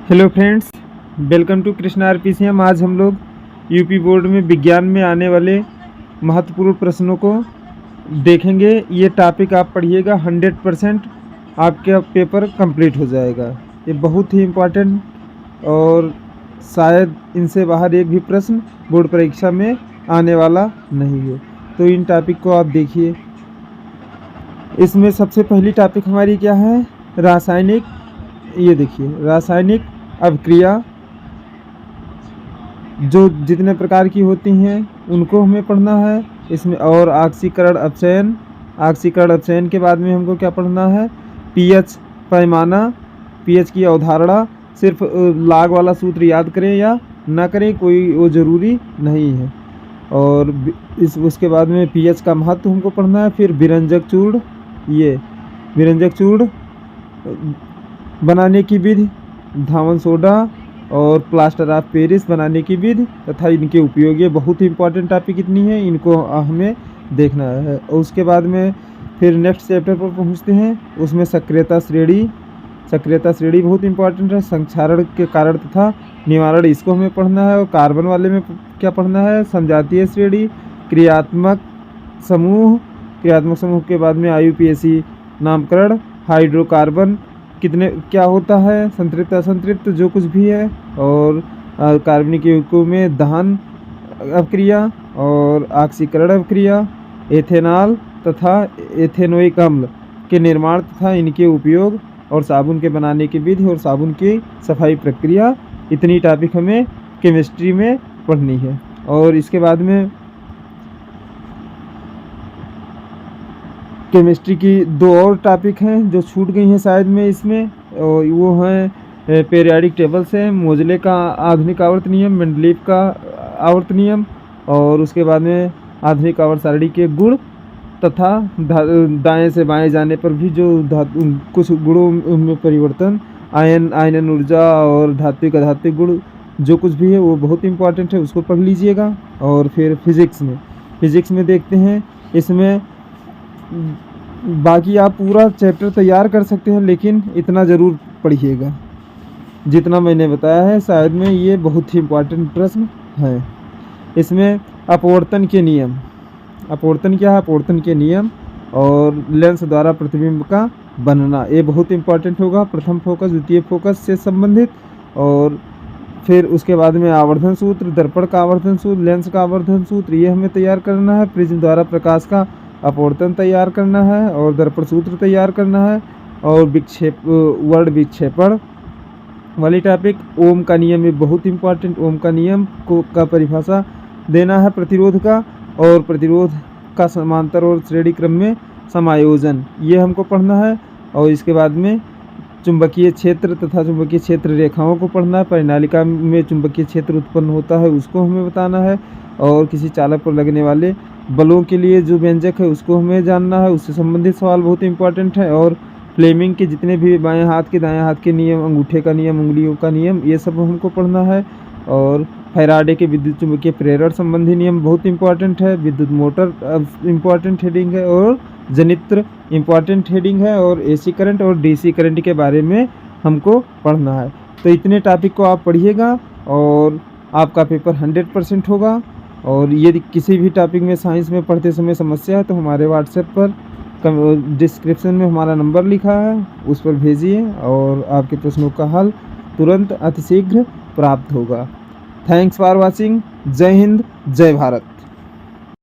Hello friends, welcome to Krishna RPCM. आज हम लोग यूपी बोर्ड में विज्ञान में आने वाले महत्वपूर्ण प्रश्नों को देखेंगे। ये टॉपिक आप पढ़िएगा, 100% आपका पेपर कंप्लीट हो जाएगा। ये बहुत ही इम्पोर्टेंट और शायद इनसे बाहर एक भी प्रश्न बोर्ड परीक्षा में आने वाला नहीं है। तो इन टॉपिक को आप देखिए। इसमें सबसे पहली टॉपिक हमारी क्या है? रासायनिक। ये देखिए, रासायनिक अभिक्रिया जो जितने प्रकार की होती हैं उनको हमें पढ़ना है इसमें। और ऑक्सीकरण अपचयन के बाद में हमको क्या पढ़ना है? पीएच पैमाना, पीएच की अवधारणा। सिर्फ लाग वाला सूत्र याद करें या ना करें, कोई वो ज़रूरी नहीं है। और उसके बाद में पीएच का महत्व हमको पढ़ना है। फिर विरंजक चूर्ण, ये विरंजक चूर्ण बनाने की विधि, धावन सोडा और प्लास्टर ऑफ पेरिस बनाने की विधि तथा इनके उपयोग। ये बहुत ही इंपॉर्टेंट टॉपिक इतनी है, इनको हमें देखना है। और उसके बाद में फिर नेक्स्ट चैप्टर पर पहुंचते हैं। उसमें सक्रियता श्रेणी बहुत इंपॉर्टेंट है। संक्षारण के कारण तथा निवारण, इसको हमें पढ़ना है। और कार्बन वाले में क्या पढ़ना है? समजातीय श्रेणी, क्रियात्मक समूह के बाद में IUPAC नामकरण, हाइड्रोकार्बन कितने क्या होता है, संतृप्त असंतृप्त जो कुछ भी है। और कार्बनिक यौगिकों में दहन अभिक्रिया और ऑक्सीकरण अभिक्रिया, एथेनॉल तथा एथेनोइक अम्ल के निर्माण तथा इनके उपयोग, और साबुन के बनाने की विधि और साबुन की सफाई प्रक्रिया। इतनी टॉपिक हमें केमिस्ट्री में पढ़नी है। और इसके बाद में केमिस्ट्री की दो और टॉपिक हैं जो छूट गई हैं शायद में इसमें, और वो हैं पीरियाडिक टेबल से मोजले का आधुनिक आवर्त नियम, मेंडलीव का आवर्त नियम, और उसके बाद में आधुनिक आवर्त सारणी के गुण तथा दाएं से बाएं जाने पर भी जो कुछ गुणों में परिवर्तन, आयनन ऊर्जा और धात्विक अधात्विक गुण जो कुछ भी है वो बहुत इंपॉर्टेंट है, उसको पढ़ लीजिएगा। और फिर फिजिक्स में देखते हैं। इसमें बाकी आप पूरा चैप्टर तैयार कर सकते हैं, लेकिन इतना ज़रूर पढ़िएगा जितना मैंने बताया है। शायद में ये बहुत ही इम्पोर्टेंट प्रश्न है। इसमें अपवर्तन के नियम, अपवर्तन क्या है? अपवर्तन के नियम और लेंस द्वारा प्रतिबिंब का बनना, ये बहुत इंपॉर्टेंट होगा। प्रथम फोकस द्वितीय फोकस से संबंधित। और फिर उसके बाद में आवर्धन सूत्र, दर्पण का आवर्धन सूत्र, लेंस का आवर्धन सूत्र, ये हमें तैयार करना है। प्रिज्म द्वारा प्रकाश का अपवर्तन तैयार करना है और दर्पण सूत्र तैयार करना है। और वर्ण विक्षेपण वाली टॉपिक, ओम का नियम, ये बहुत इंपॉर्टेंट। ओम का नियम का परिभाषा देना है प्रतिरोध का, और प्रतिरोध का समांतर और श्रेणी क्रम में समायोजन, ये हमको पढ़ना है। और इसके बाद में चुंबकीय क्षेत्र तथा चुंबकीय क्षेत्र रेखाओं को पढ़ना है। परिनालिका में चुंबकीय क्षेत्र उत्पन्न होता है उसको हमें बताना है। और किसी चालक पर लगने वाले बलों के लिए जो व्यंजक है उसको हमें जानना है, उससे संबंधित सवाल बहुत इंपॉर्टेंट है। और फ्लेमिंग के जितने भी बाएं हाथ के दाएं हाथ के नियम, अंगूठे का नियम, उंगलियों का नियम, ये सब हमको पढ़ना है। और फैराडे के विद्युत चुंबकीय प्रेरण संबंधी नियम बहुत इंपॉर्टेंट है। विद्युत मोटर इंपॉर्टेंट हेडिंग है, और जनित्र इंपॉर्टेंट हेडिंग है। और AC करंट और DC करंट के बारे में हमको पढ़ना है। तो इतने टॉपिक को आप पढ़िएगा और आपका पेपर 100% होगा। और यदि किसी भी टॉपिक में साइंस में पढ़ते समय समस्या है तो हमारे व्हाट्सएप पर डिस्क्रिप्शन में हमारा नंबर लिखा है, उस पर भेजिए और आपके प्रश्नों का हल तुरंत अतिशीघ्र प्राप्त होगा। Thanks for watching. जय हिंद, जय भारत।